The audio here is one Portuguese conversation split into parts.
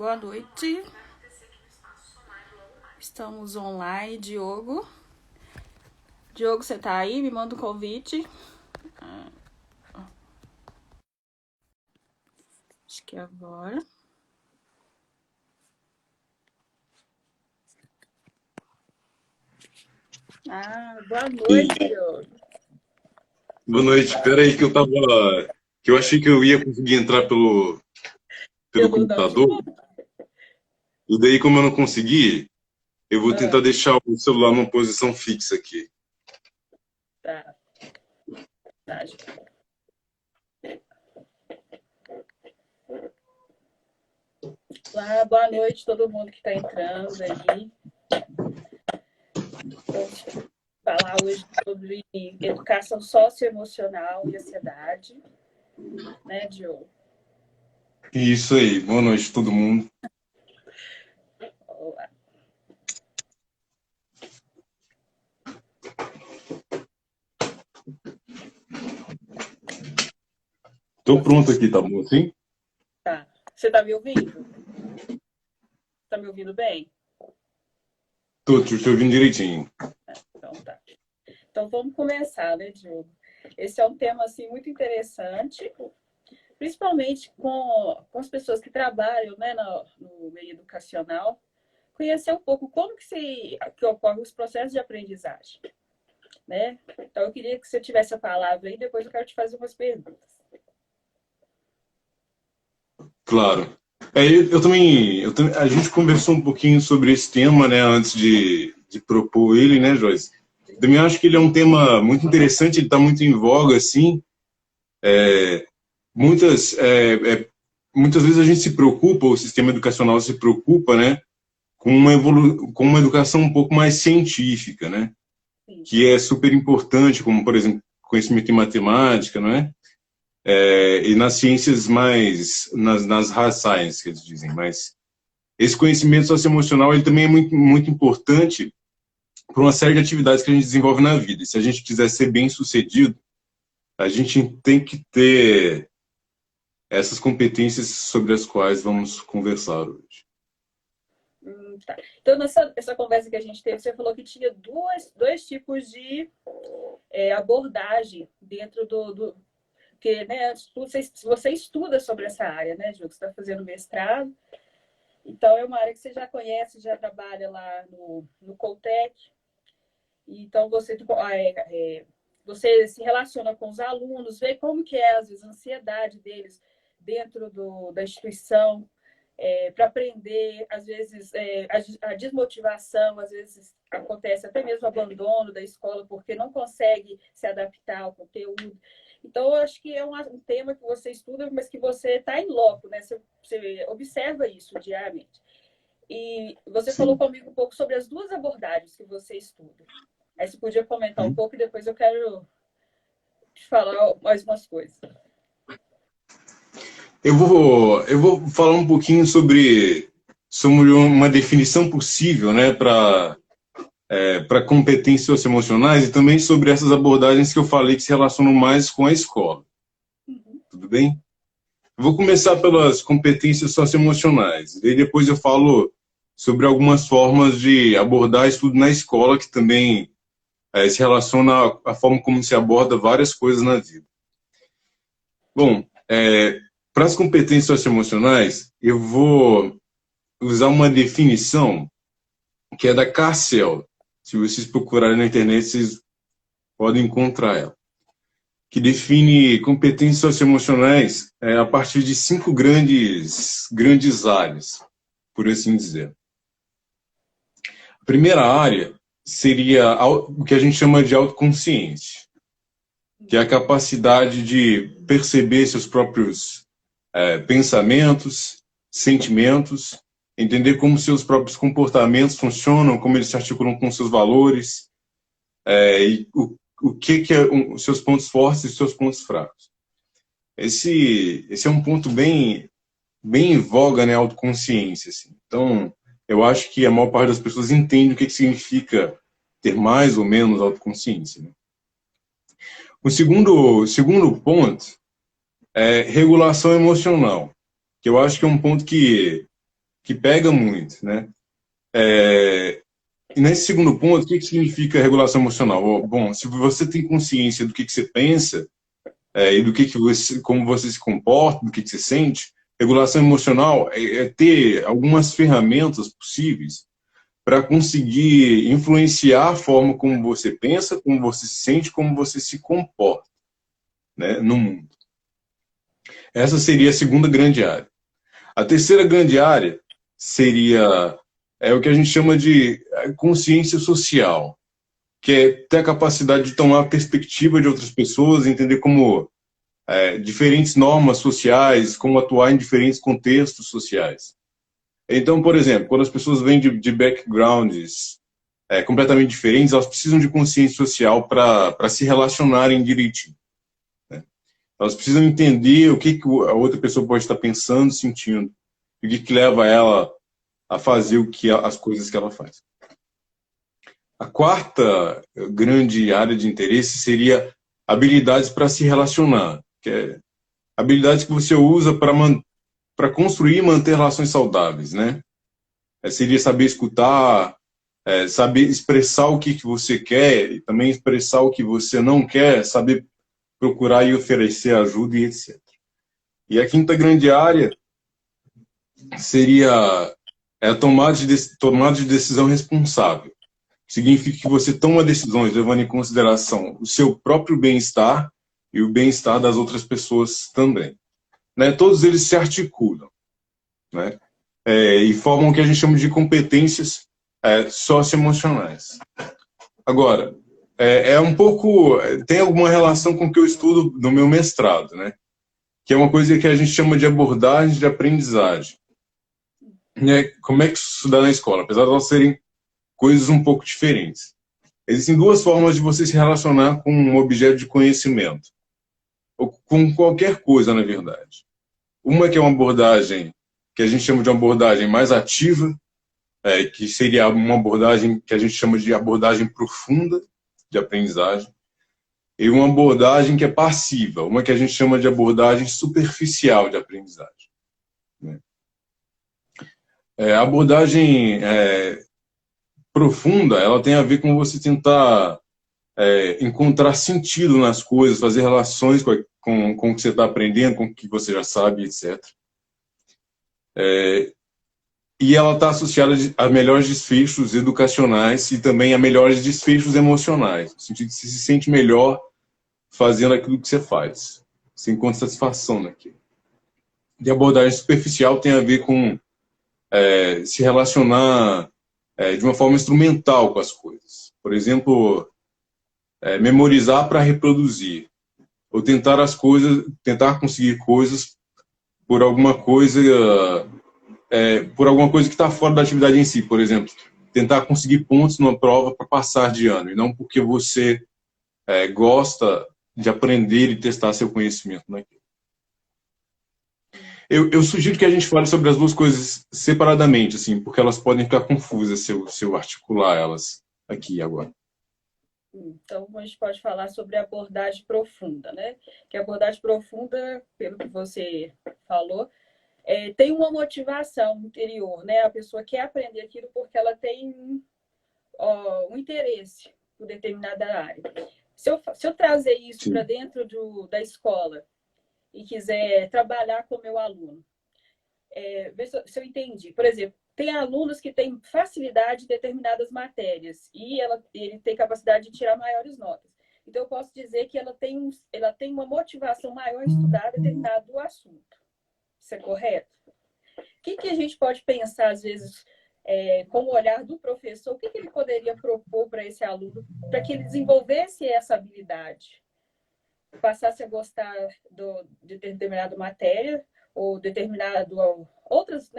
Boa noite. Estamos online, Diogo. Diogo, você tá aí? Me manda um convite. Acho que é agora. Boa noite, Diogo. Boa noite. Espera aí que eu achei que eu ia conseguir entrar pelo Pelo computador. notebook? E daí, como eu não consegui, eu vou Ah, tentar deixar o celular numa posição fixa aqui. tá. Tá. Boa noite todo mundo que tá entrando aí. Vamos falar hoje sobre educação socioemocional e ansiedade, né, Diogo? Isso aí. Boa noite, todo mundo. Olá. Tô pronto aqui, tá bom assim? Tá. Você tá me ouvindo? Tá me ouvindo bem? Tô te ouvindo direitinho. Então tá. Então vamos começar, né, Diogo? Esse é um tema assim muito interessante, principalmente com as pessoas que trabalham, né, no meio educacional, conhecer um pouco como que ocorrem os processos de aprendizagem, né? Então eu queria que você tivesse a palavra aí, depois eu quero te fazer umas perguntas. Claro. A gente conversou um pouquinho sobre esse tema, né, antes de propor ele, né, Joyce? Também acho que ele é um tema muito interessante, ele está muito em voga, assim. Muitas, muitas vezes a gente se preocupa, o sistema educacional se preocupa, né, com uma educação um pouco mais científica, né, Sim, que é super importante, como, por exemplo, conhecimento em matemática, não é? E nas ciências nas hard sciences, que eles dizem, mas esse conhecimento socioemocional, ele também é muito, muito importante para uma série de atividades que a gente desenvolve na vida. E se a gente quiser ser bem sucedido, a gente tem que ter essas competências sobre as quais vamos conversar hoje. tá. Então, nessa conversa que a gente teve, você falou que tinha dois tipos de abordagem dentro do. Porque, né, você estuda sobre essa área, né, Ju? Você está fazendo mestrado. Então, é uma área que você já conhece, já trabalha lá no Coltec. Então, você se relaciona com os alunos, vê como que é, às vezes, a ansiedade deles dentro da instituição, para aprender, às vezes, a desmotivação, às vezes acontece até mesmo abandono da escola, porque não consegue se adaptar ao conteúdo. Então, eu acho que é um tema que você estuda, mas que você está em loco, né? Você observa isso diariamente. E você falou Sim. comigo um pouco sobre as duas abordagens que você estuda. Aí você podia comentar um pouco e depois eu quero te falar mais umas coisas. Eu vou falar um pouquinho sobre uma definição possível, né, para competências socioemocionais e também sobre essas abordagens que eu falei que se relacionam mais com a escola. Uhum. Tudo bem? Eu vou começar pelas competências socioemocionais, e depois eu falo sobre algumas formas de abordar estudo na escola, que também se relaciona à forma como se aborda várias coisas na vida. Bom, para as competências socioemocionais, eu vou usar uma definição que é da Carcel. Se vocês procurarem na internet, vocês podem encontrar ela, que define competências socioemocionais a partir de 5 grandes áreas, por assim dizer. A primeira área seria o que a gente chama de autoconsciência, que é a capacidade de perceber seus próprios pensamentos, sentimentos, entender como seus próprios comportamentos funcionam, como eles se articulam com seus valores, e o que é os seus pontos fortes e seus pontos fracos. Esse é um ponto bem em voga, né, a autoconsciência. Assim. Então, eu acho que a maior parte das pessoas entende o que significa ter mais ou menos autoconsciência. Né? O segundo ponto é regulação emocional, que eu acho que é um ponto que que pega muito, né? E nesse segundo ponto, o que significa regulação emocional? Bom, se você tem consciência do que você pensa, e do que você, como você se comporta, do que você sente, regulação emocional é ter algumas ferramentas possíveis para conseguir influenciar a forma como você pensa, como você se sente, como você se comporta, né, no mundo. Essa seria a segunda grande área. A terceira grande área seria o que a gente chama de consciência social, que é ter a capacidade de tomar a perspectiva de outras pessoas, entender como diferentes normas sociais, como atuar em diferentes contextos sociais. Então, por exemplo, quando as pessoas vêm de backgrounds completamente diferentes, elas precisam de consciência social para se relacionarem direitinho, né? Elas precisam entender o que a outra pessoa pode estar pensando, sentindo, e o que leva ela a fazer as coisas que ela faz. A quarta grande área de interesse seria habilidades para se relacionar, que é habilidades que você usa para construir e manter relações saudáveis, né? Seria saber escutar, saber expressar o que você quer e também expressar o que você não quer, saber procurar e oferecer ajuda e etc. E a quinta grande área seria a tomada de decisão responsável. Significa que você toma decisões levando em consideração o seu próprio bem-estar e o bem-estar das outras pessoas também, né? Todos eles se articulam, né? E formam o que a gente chama de competências socioemocionais. Agora, tem alguma relação com o que eu estudo no meu mestrado, né? Que é uma coisa que a gente chama de abordagem de aprendizagem. Como é que isso se dá na escola? Apesar de elas serem coisas um pouco diferentes. Existem duas formas de você se relacionar com um objeto de conhecimento, ou com qualquer coisa, na verdade. Uma que é uma abordagem que a gente chama de uma abordagem mais ativa, que seria uma abordagem que a gente chama de abordagem profunda de aprendizagem, e uma abordagem que é passiva, uma que a gente chama de abordagem superficial de aprendizagem. A abordagem profunda, ela tem a ver com você tentar encontrar sentido nas coisas, fazer relações com o que você está aprendendo, com o que você já sabe, etc. E ela está associada a melhores desfechos educacionais e também a melhores desfechos emocionais, no sentido de você se sente melhor fazendo aquilo que você faz. Você encontra satisfação naquilo. E a abordagem superficial tem a ver com se relacionar de uma forma instrumental com as coisas. Por exemplo, memorizar para reproduzir. Ou tentar conseguir coisas por alguma coisa que está fora da atividade em si. Por exemplo, tentar conseguir pontos numa prova para passar de ano, e não porque você gosta de aprender e testar seu conhecimento naquilo. Eu sugiro que a gente fale sobre as duas coisas separadamente, assim, porque elas podem ficar confusas se eu articular elas aqui agora. Então, a gente pode falar sobre a abordagem profunda, né? Que a abordagem profunda, pelo que você falou, tem uma motivação interior, né? A pessoa quer aprender aquilo porque ela tem um interesse por determinada área. Se eu trazer isso para dentro da escola e quiser trabalhar com o meu aluno, ver se eu entendi. Por exemplo, tem alunos que têm facilidade em determinadas matérias e ele tem capacidade de tirar maiores notas. Então, eu posso dizer que ela tem uma motivação maior em estudar determinado assunto. Isso é correto? O que a gente pode pensar, às vezes, com o olhar do professor, o que ele poderia propor para esse aluno para que ele desenvolvesse essa habilidade? Passasse a gostar de determinada matéria ou outras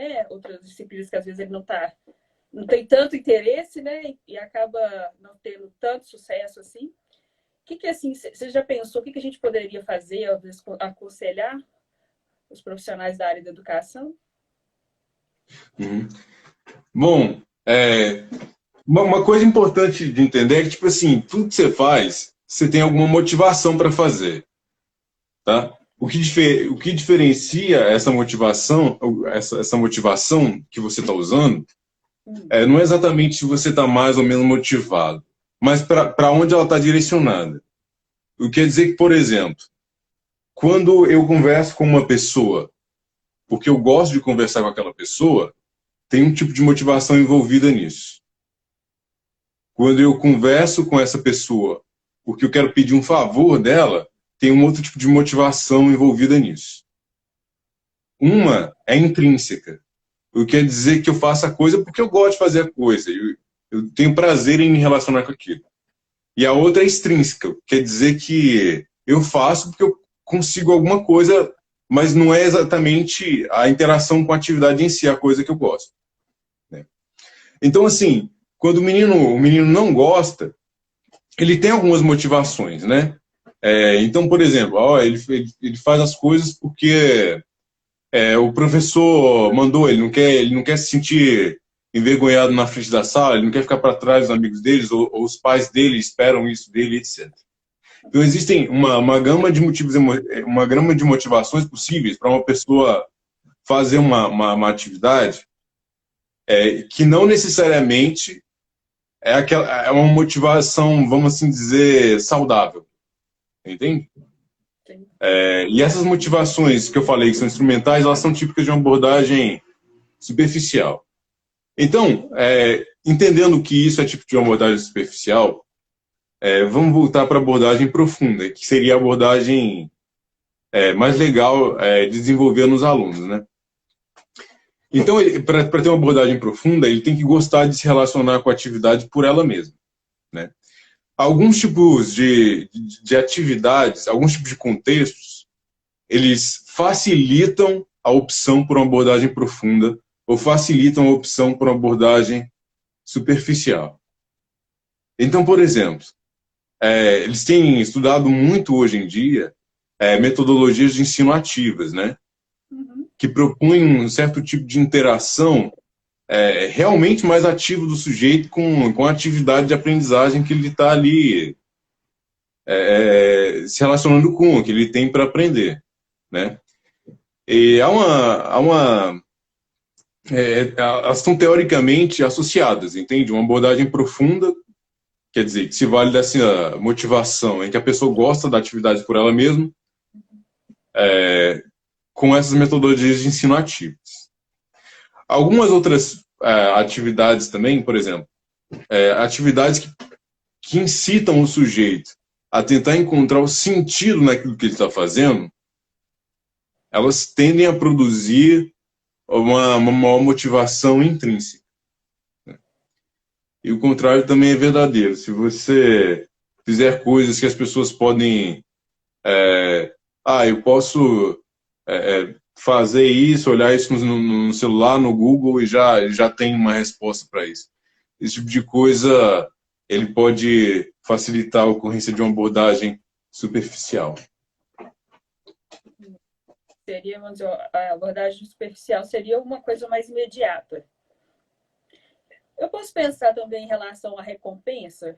disciplinas que às vezes ele não tem tanto interesse, né, e acaba não tendo tanto sucesso assim. Assim, você já pensou o que a gente poderia fazer, às vezes, aconselhar os profissionais da área da educação? Bom, uma coisa importante de entender é que, tipo assim, tudo que você faz, você tem alguma motivação para fazer, tá? o que diferencia essa motivação, essa motivação que você está usando, não é exatamente se você está mais ou menos motivado, mas para onde ela está direcionada. O que quer dizer que, por exemplo, quando eu converso com uma pessoa, porque eu gosto de conversar com aquela pessoa, tem um tipo de motivação envolvida nisso. Quando eu converso com essa pessoa, porque eu quero pedir um favor dela, tem um outro tipo de motivação envolvida nisso. Uma é intrínseca. O que quer dizer que eu faço a coisa porque eu gosto de fazer a coisa. Eu tenho prazer em me relacionar com aquilo. E a outra é extrínseca. Quer dizer que eu faço porque eu consigo alguma coisa, mas não é exatamente a interação com a atividade em si, a coisa que eu gosto. Né? Então, assim, quando o menino não gosta, ele tem algumas motivações, né? Então, por exemplo, ele faz as coisas porque o professor mandou, ele não quer se sentir envergonhado na frente da sala, ele não quer ficar para trás dos amigos deles, ou os pais dele esperam isso dele, etc. Então, existem uma gama de motivos, uma gama de motivações possíveis para uma pessoa fazer uma atividade que não necessariamente é uma motivação, vamos assim dizer, saudável. Entende? E essas motivações que eu falei que são instrumentais, elas são típicas de uma abordagem superficial. Então, entendendo que isso é tipo de uma abordagem superficial, vamos voltar para a abordagem profunda, que seria a abordagem mais legal de desenvolver nos alunos, né? Então, para ter uma abordagem profunda, ele tem que gostar de se relacionar com a atividade por ela mesma, né? Alguns tipos de atividades, alguns tipos de contextos, eles facilitam a opção por uma abordagem profunda ou facilitam a opção por uma abordagem superficial. Então, por exemplo, eles têm estudado muito hoje em dia metodologias de ensino ativas, né? Que propõem um certo tipo de interação realmente mais ativo do sujeito com a atividade de aprendizagem que ele está ali se relacionando com, que ele tem para aprender, né? E elas estão teoricamente associadas, entende? Uma abordagem profunda, quer dizer, que se vale dessa motivação em que a pessoa gosta da atividade por ela mesma, com essas metodologias de ensino ativas. Algumas outras atividades também, por exemplo, atividades que incitam o sujeito a tentar encontrar o sentido naquilo que ele está fazendo, elas tendem a produzir uma maior motivação intrínseca. E o contrário também é verdadeiro. Se você fizer coisas que as pessoas podem... eu posso fazer isso, olhar isso no celular, no Google, e já tem uma resposta para isso. Esse tipo de coisa, ele pode facilitar a ocorrência de uma abordagem superficial. A abordagem superficial seria uma coisa mais imediata. Eu posso pensar também em relação à recompensa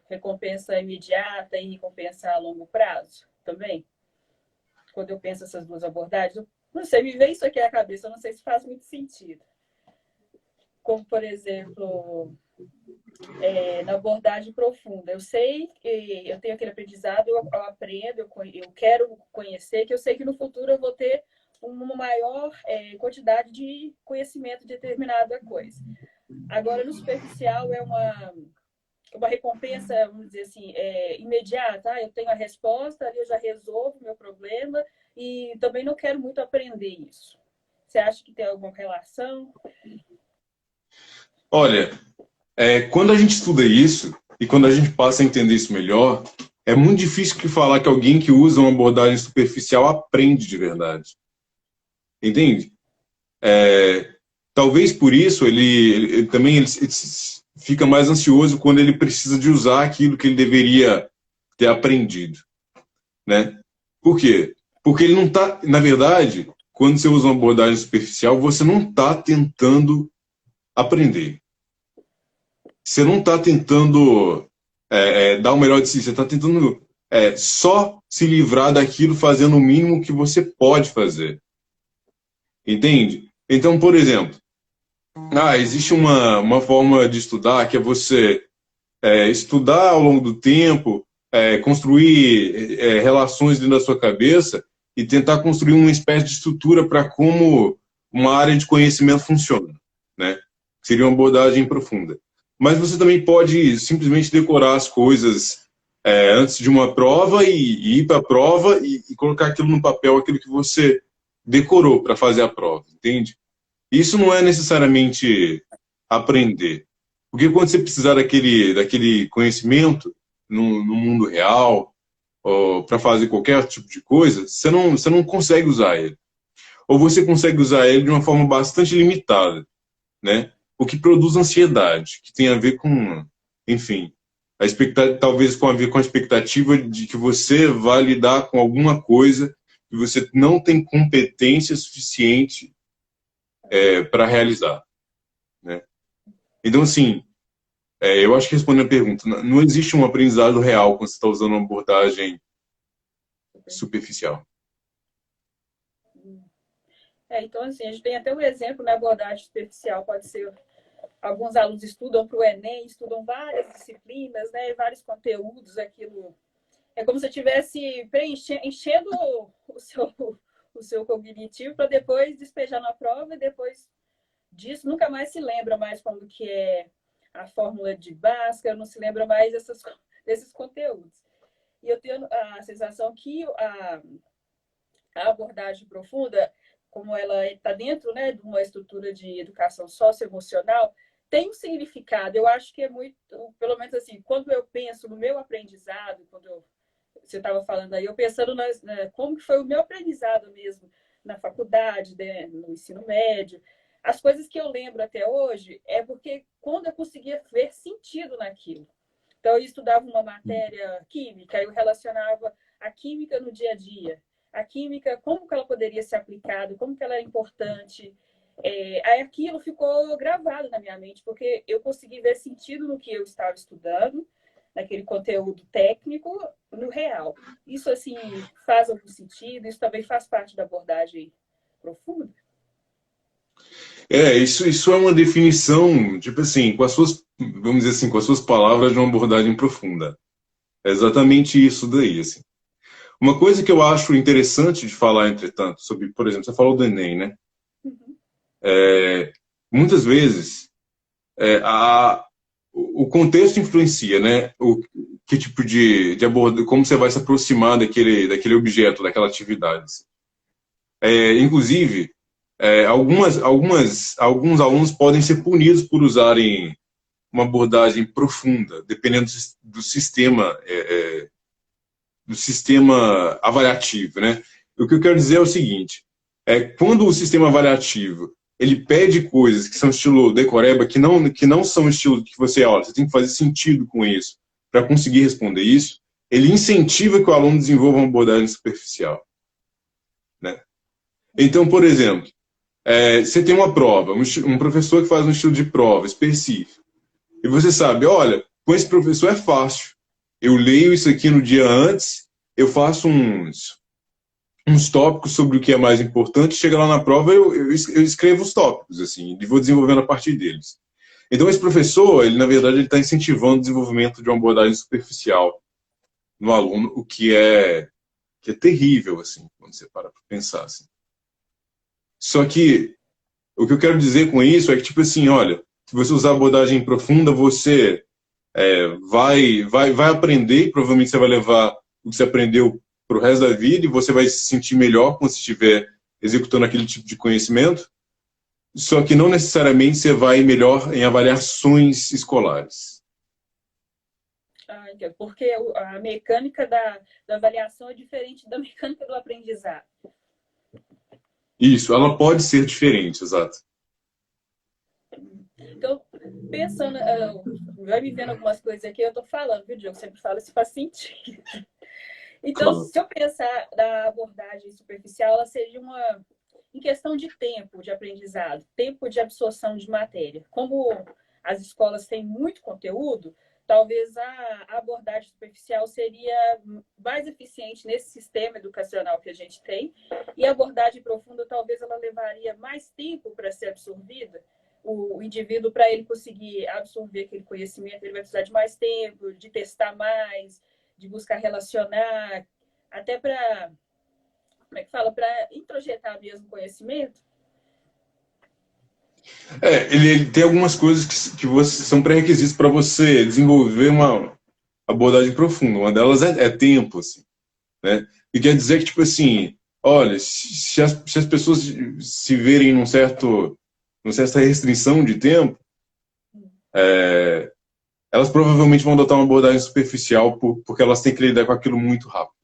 imediata e recompensa a longo prazo também? Quando eu penso essas duas abordagens, não sei, me vem isso aqui à cabeça, eu não sei se faz muito sentido. Como, por exemplo, na abordagem profunda. Eu sei que eu tenho aquele aprendizado, eu aprendo, eu quero conhecer, que eu sei que no futuro eu vou ter uma maior quantidade de conhecimento de determinada coisa. Agora, no superficial, é uma recompensa, vamos dizer assim, imediata. Eu tenho a resposta, ali eu já resolvo o meu problema e também não quero muito aprender isso. Você acha que tem alguma relação? Olha, quando a gente estuda isso e quando a gente passa a entender isso melhor, é muito difícil falar que alguém que usa uma abordagem superficial aprende de verdade. Entende? Talvez por isso ele fica mais ansioso quando ele precisa de usar aquilo que ele deveria ter aprendido, né? Por quê? Porque ele não está, na verdade, quando você usa uma abordagem superficial, você não está tentando aprender. Você não está tentando dar o melhor de si, você está tentando só se livrar daquilo fazendo o mínimo que você pode fazer. Entende? Então, por exemplo, existe uma forma de estudar que é você estudar ao longo do tempo, construir relações dentro da sua cabeça e tentar construir uma espécie de estrutura para como uma área de conhecimento funciona, né? Seria uma abordagem profunda. Mas você também pode simplesmente decorar as coisas antes de uma prova e ir para a prova e colocar aquilo no papel, aquilo que você decorou para fazer a prova, entende? Isso não é necessariamente aprender. Porque quando você precisar daquele conhecimento no mundo real, ou para fazer qualquer tipo de coisa, você não consegue usar ele. Ou você consegue usar ele de uma forma bastante limitada, né? O que produz ansiedade, que tem a ver com, enfim, talvez com a ver com a expectativa de que você vai lidar com alguma coisa que você não tem competência suficiente para realizar, né? Então, assim, eu acho que respondendo a pergunta, não existe um aprendizado real quando você está usando uma abordagem superficial. Então, assim, a gente tem até um exemplo na abordagem superficial, pode ser alguns alunos estudam para o Enem, estudam várias disciplinas, né, vários conteúdos, aquilo é como se eu estivesse enchendo o seu cognitivo para depois despejar na prova e depois disso nunca mais se lembra mais como que é a fórmula de Bhaskara, não se lembra mais desses conteúdos. E eu tenho a sensação que a abordagem profunda, como ela está dentro, né, de uma estrutura de educação socioemocional, tem um significado. Eu acho que é muito, pelo menos assim, quando eu penso no meu aprendizado, você estava falando aí, eu pensando como que foi o meu aprendizado mesmo na faculdade, né, no ensino médio, as coisas que eu lembro até hoje é porque quando eu conseguia ver sentido naquilo. Então, eu estudava uma matéria química, eu relacionava a química no dia a dia. A química, como que ela poderia ser aplicada, como que ela é importante. Aí aquilo ficou gravado na minha mente, porque eu consegui ver sentido no que eu estava estudando, naquele conteúdo técnico, no real. Isso, assim, faz algum sentido? Isso também faz parte da abordagem profunda? Isso é uma definição, tipo assim, com as suas, vamos dizer assim, com as suas palavras de uma abordagem profunda. É exatamente isso daí, assim. Uma coisa que eu acho interessante de falar, entretanto, sobre, por exemplo, você falou do Enem, né? Uhum. Muitas vezes, o contexto influencia, né? Que tipo de abordagem, como você vai se aproximar daquele objeto, daquela atividade. Inclusive, alguns alunos podem ser punidos por usarem uma abordagem profunda, dependendo do sistema avaliativo, né? O que eu quero dizer é o seguinte: quando o sistema avaliativo ele pede coisas que são estilo decoreba, que não são estilo que você tem que fazer sentido com isso para conseguir responder isso, ele incentiva que o aluno desenvolva uma abordagem superficial, né? Então, por exemplo, você tem uma prova, um professor que faz um estilo de prova específico, e você sabe, olha, com esse professor é fácil. Eu leio isso aqui no dia antes, eu faço uns tópicos sobre o que é mais importante, chega lá na prova, eu escrevo os tópicos, assim, e vou desenvolvendo a partir deles. Então, esse professor, ele, na verdade, ele está incentivando o desenvolvimento de uma abordagem superficial no aluno, o que é terrível, assim, quando você para pensar, assim. Só que, o que eu quero dizer com isso é que, tipo assim, olha, se você usar abordagem profunda, você vai aprender, e provavelmente você vai levar o que você aprendeu para o resto da vida e você vai se sentir melhor quando você estiver executando aquele tipo de conhecimento, só que não necessariamente você vai melhor em avaliações escolares. Porque a mecânica da avaliação é diferente da mecânica do aprendizado. Isso, ela pode ser diferente, exato. Então, pensando, vai me vendo algumas coisas aqui, eu estou falando, viu, Diogo? Sempre falo, se faz sentido. Então, Claro. se eu pensar da abordagem superficial, ela seria em questão de tempo de aprendizado, tempo de absorção de matéria. Como as escolas têm muito conteúdo, talvez a abordagem superficial seria mais eficiente nesse sistema educacional que a gente tem, e a abordagem profunda talvez ela levaria mais tempo para ser absorvida. O indivíduo, para ele conseguir absorver aquele conhecimento, ele vai precisar de mais tempo, de testar mais, de buscar relacionar, até para, como é que fala, para introjetar mesmo conhecimento. Ele tem algumas coisas que são pré-requisitos para você desenvolver uma abordagem profunda. Uma delas é tempo, assim, né? E quer dizer que, tipo assim, olha, se as pessoas se verem numa certa restrição de tempo, elas provavelmente vão adotar uma abordagem superficial porque elas têm que lidar com aquilo muito rápido.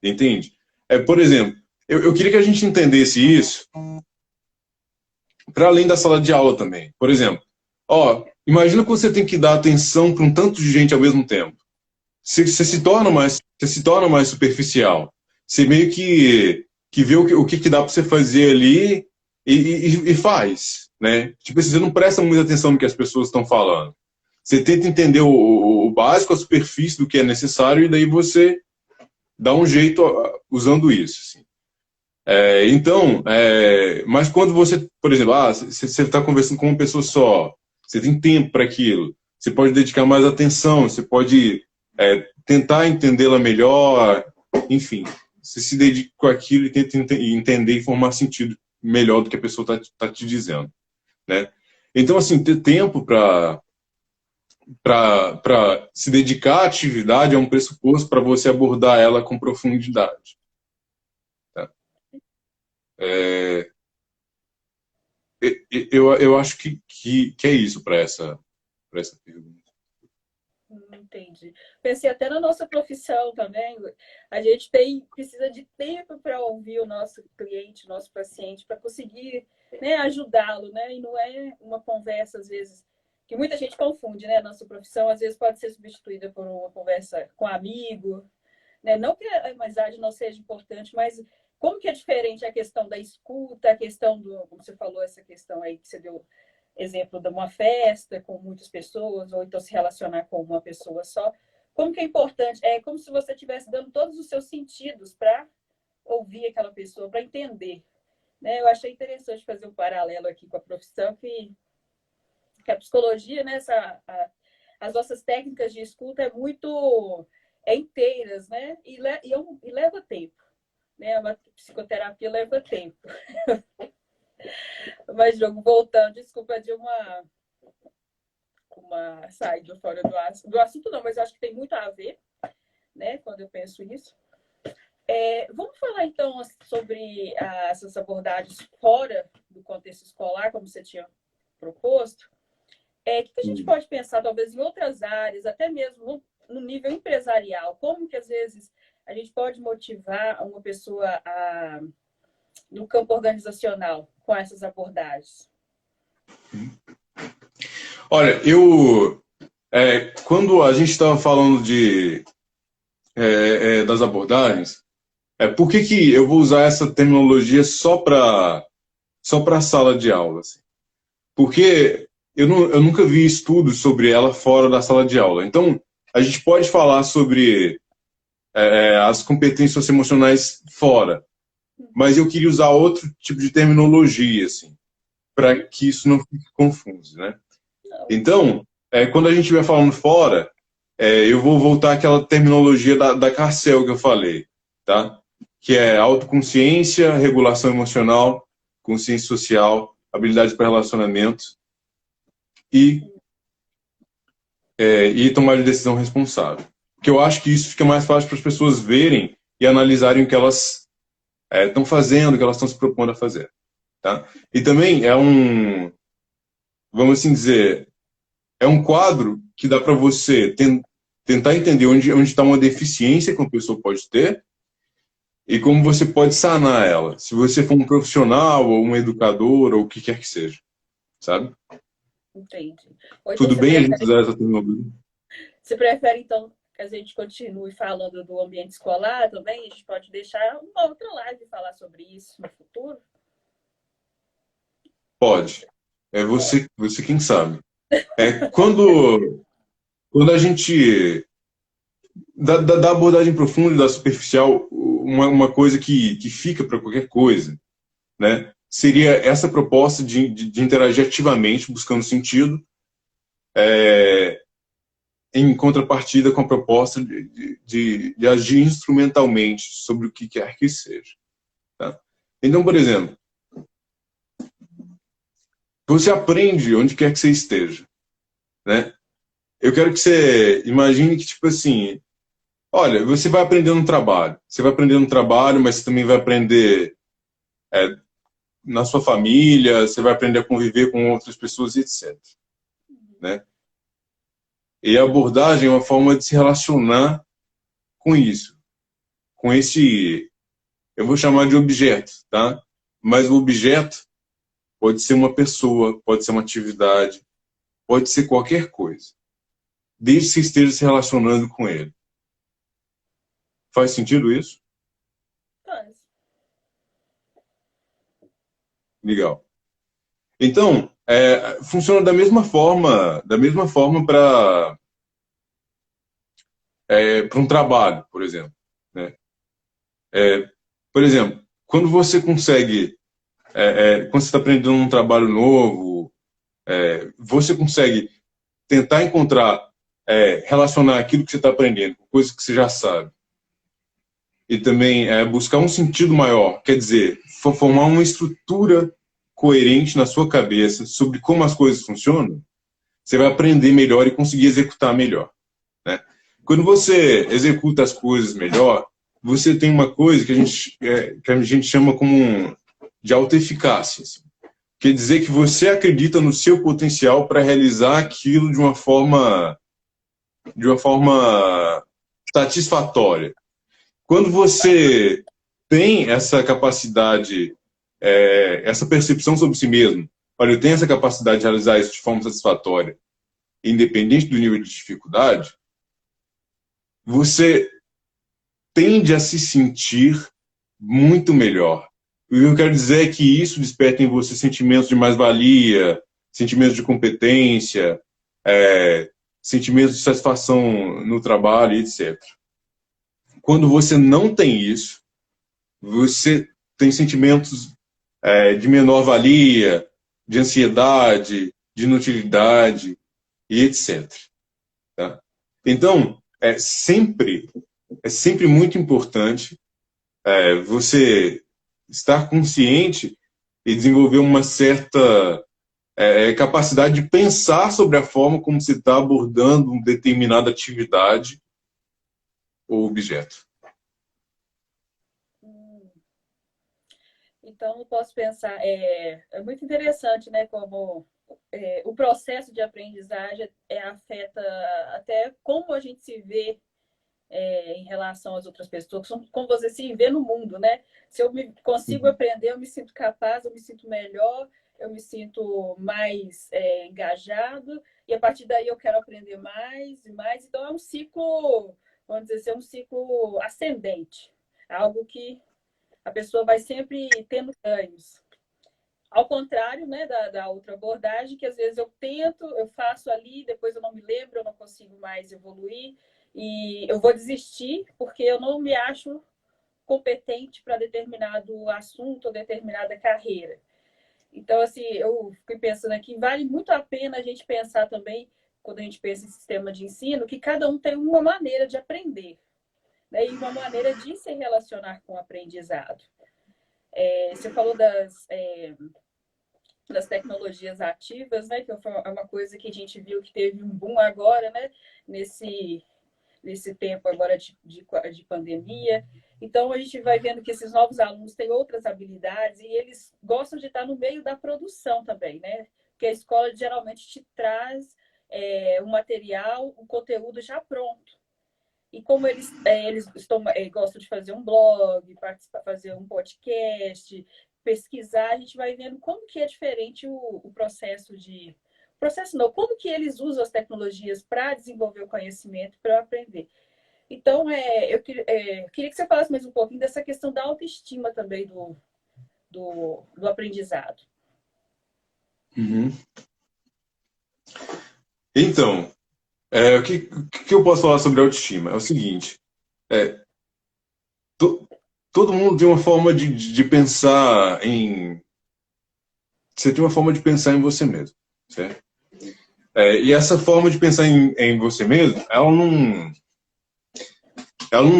Entende? Por exemplo, eu queria que a gente entendesse isso para além da sala de aula também. Por exemplo, imagina que você tem que dar atenção para um tanto de gente ao mesmo tempo. Você se torna mais superficial. Você meio que vê o que dá para você fazer ali e faz, né? Tipo assim, você não presta muita atenção no que as pessoas estão falando. Você tenta entender o básico, a superfície do que é necessário, e daí você dá um jeito usando isso. Assim. Então, mas quando você, por exemplo, você está conversando com uma pessoa só, você tem tempo para aquilo, você pode dedicar mais atenção, você pode tentar entendê-la melhor, enfim, você se dedica com aquilo e tenta entender e formar sentido melhor do que a pessoa está te dizendo, né? Então, assim, ter tempo para se dedicar à atividade é um pressuposto para você abordar ela com profundidade. Tá? Eu acho que é isso para essa pergunta. Entendi. Pensei até na nossa profissão também. A gente precisa de tempo para ouvir o nosso cliente, o nosso paciente, para conseguir, né, ajudá-lo, né? E não é uma conversa, às vezes, que muita gente confunde, né? Nossa profissão, às vezes, pode ser substituída por uma conversa com amigo, né? Não que a amizade não seja importante, mas como que é diferente a questão da escuta, a questão do, como você falou, essa questão aí que você deu exemplo de uma festa com muitas pessoas, ou então se relacionar com uma pessoa só. Como que é importante? É como se você estivesse dando todos os seus sentidos para ouvir aquela pessoa, para entender. Né? Eu achei interessante fazer um paralelo aqui com a profissão, que a psicologia, né, as nossas técnicas de escuta inteiras, né? E leva tempo. Né? A psicoterapia leva tempo. Mas, Diogo, voltando, desculpa de uma saída fora do assunto, não, mas acho que tem muito a ver, né, quando eu penso isso. Vamos falar, então, sobre essas abordagens fora do contexto escolar, como você tinha proposto. O que a gente pode pensar, talvez, em outras áreas, até mesmo no nível empresarial? Como que, às vezes, a gente pode motivar uma pessoa no campo organizacional com essas abordagens? Olha, quando a gente estava falando das abordagens, por que eu vou usar essa terminologia só para a sala de aula? Assim? Porque eu nunca vi estudos sobre ela fora da sala de aula. Então, a gente pode falar sobre as competências socioemocionais fora, mas eu queria usar outro tipo de terminologia, assim, para que isso não fique confuso, né? Então, quando a gente estiver falando fora, eu vou voltar àquela terminologia da Carcel que eu falei, tá? Que é autoconsciência, regulação emocional, consciência social, habilidade para relacionamento e tomar de decisão responsável. Porque eu acho que isso fica mais fácil para as pessoas verem e analisarem o que elas estão fazendo, o que elas estão se propondo a fazer. Tá? E também vamos assim dizer, é um quadro que dá para você tentar entender onde está uma deficiência que uma pessoa pode ter e como você pode sanar ela. Se você for um profissional ou um educador ou o que quer que seja. Sabe? Entendi. Tudo bem a gente usar essa terminologia? Você prefere, então, que a gente continue falando do ambiente escolar também? A gente pode deixar uma outra live falar sobre isso no futuro? Pode. É você quem sabe. Quando a gente da abordagem profunda e da superficial, uma coisa que fica para qualquer coisa, né? Seria essa proposta de interagir ativamente, buscando sentido, em contrapartida com a proposta de agir instrumentalmente sobre o que quer que seja. Tá? Então, por exemplo, você aprende onde quer que você esteja, né? Eu quero que você imagine que, tipo assim, olha, você vai aprender no trabalho. Você vai aprender no trabalho, mas você também vai aprender na sua família, você vai aprender a conviver com outras pessoas, etc. Né? E a abordagem é uma forma de se relacionar com isso, com esse, eu vou chamar de objeto, tá? Mas o objeto pode ser uma pessoa, pode ser uma atividade, pode ser qualquer coisa, desde que você esteja se relacionando com ele. Faz sentido isso? Mas, Legal. Então, funciona da mesma forma para um trabalho, por exemplo. Né? Por exemplo, quando você consegue, quando você está aprendendo um trabalho novo, você consegue tentar encontrar, relacionar aquilo que você está aprendendo com coisas que você já sabe. E também buscar um sentido maior, quer dizer, formar uma estrutura coerente na sua cabeça sobre como as coisas funcionam, você vai aprender melhor e conseguir executar melhor. Né? Quando você executa as coisas melhor, você tem uma coisa que a gente chama como de autoeficácia. Assim. Quer dizer que você acredita no seu potencial para realizar aquilo de uma forma satisfatória. Quando você tem essa capacidade, essa percepção sobre si mesmo, olha, eu tenho essa capacidade de realizar isso de forma satisfatória, independente do nível de dificuldade, você tende a se sentir muito melhor. O que eu quero dizer é que isso desperta em você sentimentos de mais-valia, sentimentos de competência, sentimentos de satisfação no trabalho, etc. Quando você não tem isso, você tem sentimentos de menor valia, de ansiedade, de inutilidade e etc. Tá? Então, é sempre muito importante você estar consciente e desenvolver uma certa capacidade de pensar sobre a forma como você está abordando uma determinada atividade ou objeto. então, eu posso pensar, é muito interessante, né, como o processo de aprendizagem afeta até como a gente se vê em relação às outras pessoas, como você se vê no mundo, né? Se eu consigo aprender, eu me sinto capaz, eu me sinto melhor, eu me sinto mais engajado, e a partir daí eu quero aprender mais e mais. Então é um ciclo, vamos dizer assim, é um ciclo ascendente, algo que a pessoa vai sempre tendo ganhos. Ao contrário, né, da outra abordagem, que às vezes eu tento, eu faço ali, depois eu não me lembro, eu não consigo mais evoluir e eu vou desistir porque eu não me acho competente para determinado assunto ou determinada carreira. Então, assim, eu fiquei pensando aqui, vale muito a pena a gente pensar também, quando a gente pensa em sistema de ensino, que cada um tem uma maneira de aprender, né, e uma maneira de se relacionar com o aprendizado. Você falou das tecnologias ativas, né, que é uma coisa que a gente viu que teve um boom agora, né, nesse tempo agora de pandemia. Então, a gente vai vendo que esses novos alunos têm outras habilidades e eles gostam de estar no meio da produção também, né? Porque a escola geralmente te traz o material, o conteúdo já pronto. E como gostam de fazer um blog, participar, fazer um podcast, pesquisar, a gente vai vendo como que é diferente o processo de... Processo não, como que eles usam as tecnologias para desenvolver o conhecimento, para aprender. Então, eu queria que você falasse mais um pouquinho dessa questão da autoestima também do aprendizado. Uhum. Então, o que eu posso falar sobre autoestima? É o seguinte, é, to- todo mundo tem uma forma de pensar em... Você tem uma forma de pensar em você mesmo, certo? E essa forma de pensar em você mesmo, ela não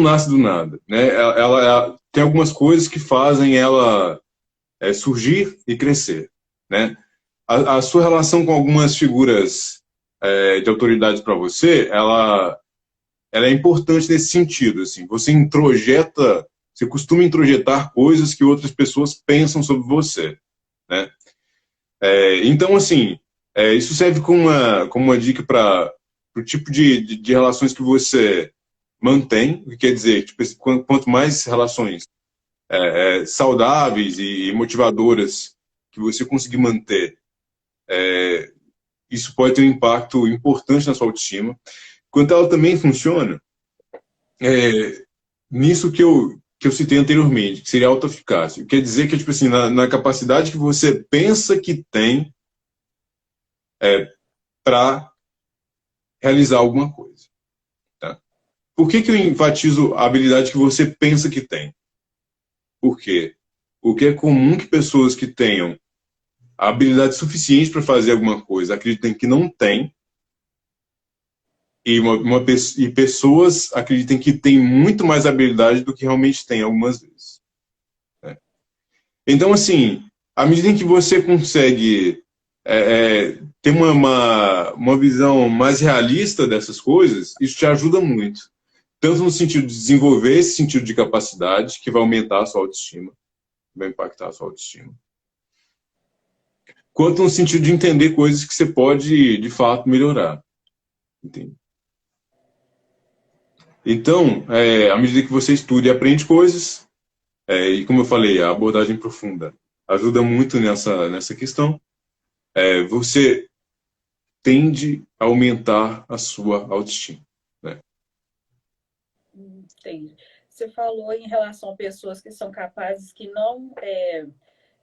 nasce do nada, né? Ela tem algumas coisas que fazem ela surgir e crescer, né? A sua relação com algumas figuras de autoridade para você, ela é importante nesse sentido, assim. Você costuma introjetar coisas que outras pessoas pensam sobre você, né? Então, assim, isso serve como uma dica para o tipo de relações que você mantém, o que quer dizer, tipo, quanto mais relações saudáveis e motivadoras que você conseguir manter, isso pode ter um impacto importante na sua autoestima. Quanto ela também funciona, nisso que eu citei anteriormente, que seria a autoeficácia. Quer dizer que, tipo assim, na capacidade que você pensa que tem para realizar alguma coisa. Tá? Por que eu enfatizo a habilidade que você pensa que tem? Porque o que é comum que pessoas que tenham a habilidade suficiente para fazer alguma coisa acreditem que não tem, e pessoas acreditem que tem muito mais habilidade do que realmente tem algumas vezes. Né? Então, assim, à medida em que você consegue ter uma visão mais realista dessas coisas, isso te ajuda muito. Tanto no sentido de desenvolver esse sentido de capacidade, que vai aumentar a sua autoestima, vai impactar a sua autoestima, quanto no sentido de entender coisas que você pode, de fato, melhorar. Entende? Então, à medida que você estuda e aprende coisas, e como eu falei, a abordagem profunda ajuda muito nessa questão, você tende a aumentar a sua autoestima. Né? Entendi. Você falou em relação a pessoas que são capazes, que não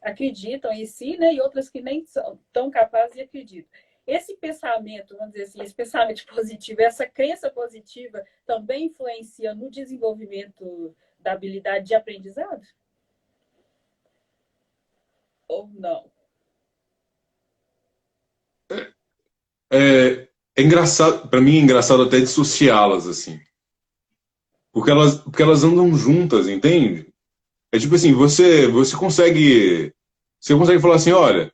acreditam em si, né? E outras que nem são tão capazes e acreditam. Esse pensamento, vamos dizer assim, esse pensamento positivo, essa crença positiva também influencia no desenvolvimento da habilidade de aprendizado? Ou não? É engraçado, para mim é engraçado até dissociá-las, assim. Porque elas andam juntas, entende? É tipo assim, você consegue falar assim, olha,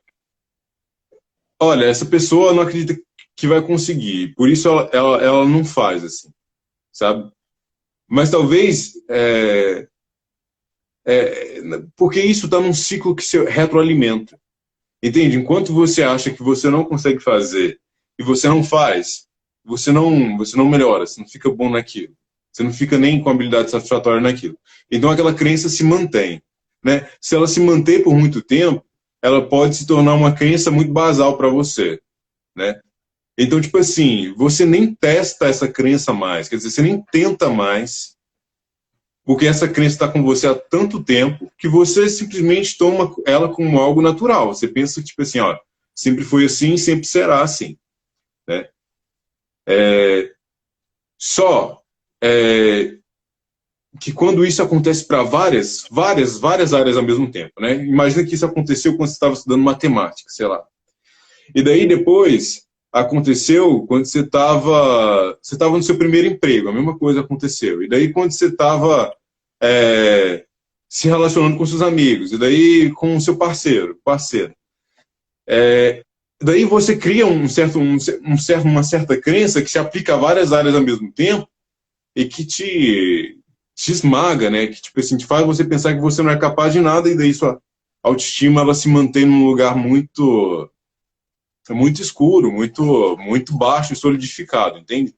essa pessoa não acredita que vai conseguir, por isso ela não faz, assim, sabe? Mas talvez, porque isso está num ciclo que se retroalimenta, entende? Enquanto você acha que você não consegue fazer e você não faz, você não melhora, você não fica bom naquilo. Você não fica nem com habilidade satisfatória naquilo. Então aquela crença se mantém. Né? Se ela se manter por muito tempo, ela pode se tornar uma crença muito basal para você. Né? Então, tipo assim, você nem testa essa crença mais, quer dizer, você nem tenta mais, porque essa crença está com você há tanto tempo que você simplesmente toma ela como algo natural. Você pensa, tipo assim, sempre foi assim, sempre será assim. Né? Só que quando isso acontece para várias áreas ao mesmo tempo, né? Imagina que isso aconteceu quando você estava estudando matemática, sei lá. E daí depois aconteceu quando você estava no seu primeiro emprego, a mesma coisa aconteceu. E daí quando você estava se relacionando com seus amigos, e daí com o seu parceiro. Daí você cria uma certa crença que se aplica a várias áreas ao mesmo tempo e que te esmaga, né? Que tipo assim, te faz você pensar que você não é capaz de nada, e daí sua autoestima ela se mantém num lugar muito escuro, muito baixo e solidificado, entende?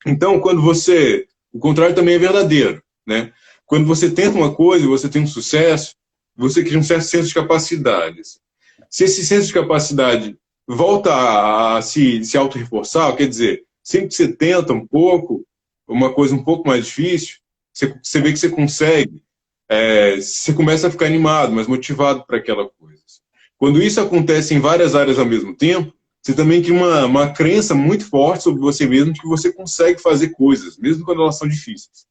Então, o contrário também é verdadeiro, né? Quando você tenta uma coisa e você tem um sucesso, você cria um certo senso de capacidades. Se esse senso de capacidade volta a se auto-reforçar, quer dizer, sempre que você tenta um pouco, uma coisa um pouco mais difícil, você vê que você consegue, você começa a ficar animado, mais motivado para aquela coisa. Quando isso acontece em várias áreas ao mesmo tempo, você também cria uma crença muito forte sobre você mesmo de que você consegue fazer coisas, mesmo quando elas são difíceis.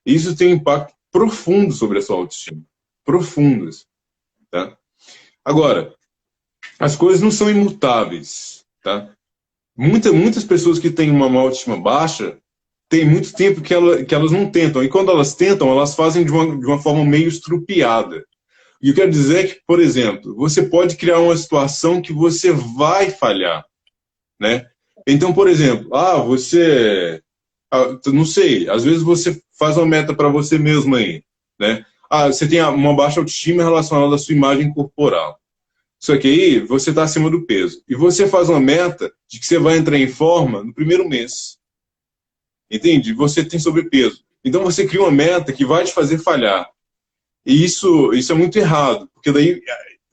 E isso tem um impacto profundo sobre a sua autoestima. Profundas. Tá? Agora, as coisas não são imutáveis. Tá? Muitas pessoas que têm uma autoestima baixa tem muito tempo que elas não tentam. E quando elas tentam, elas fazem de uma forma meio estrupiada. E eu quero dizer que, por exemplo, você pode criar uma situação que você vai falhar, né? Então, por exemplo, não sei, às vezes você faz uma meta para você mesmo aí, né? Você tem uma baixa autoestima relacionada à sua imagem corporal. Só que aí você está acima do peso. E você faz uma meta de que você vai entrar em forma no primeiro mês. Entende? Você tem sobrepeso. Então você cria uma meta que vai te fazer falhar. E isso é muito errado, porque daí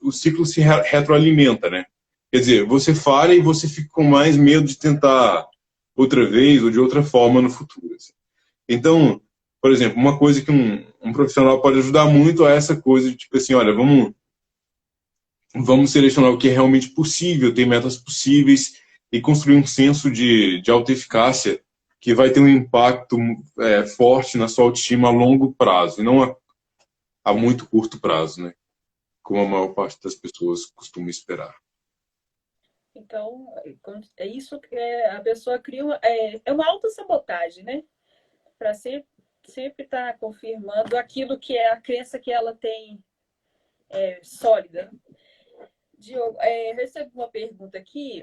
o ciclo se retroalimenta, né? Quer dizer, você falha e você fica com mais medo de tentar outra vez ou de outra forma no futuro. Assim. Então, por exemplo, uma coisa que um profissional pode ajudar muito é essa coisa de, tipo assim, olha, vamos selecionar o que é realmente possível, ter metas possíveis e construir um senso de autoeficácia que vai ter um impacto forte na sua autoestima a longo prazo, e não a muito curto prazo, né? Como a maior parte das pessoas costuma esperar. Então, é isso que a pessoa cria é uma autossabotagem, né? Para sempre estar confirmando aquilo que é a crença que ela tem sólida. Diogo, recebi uma pergunta aqui.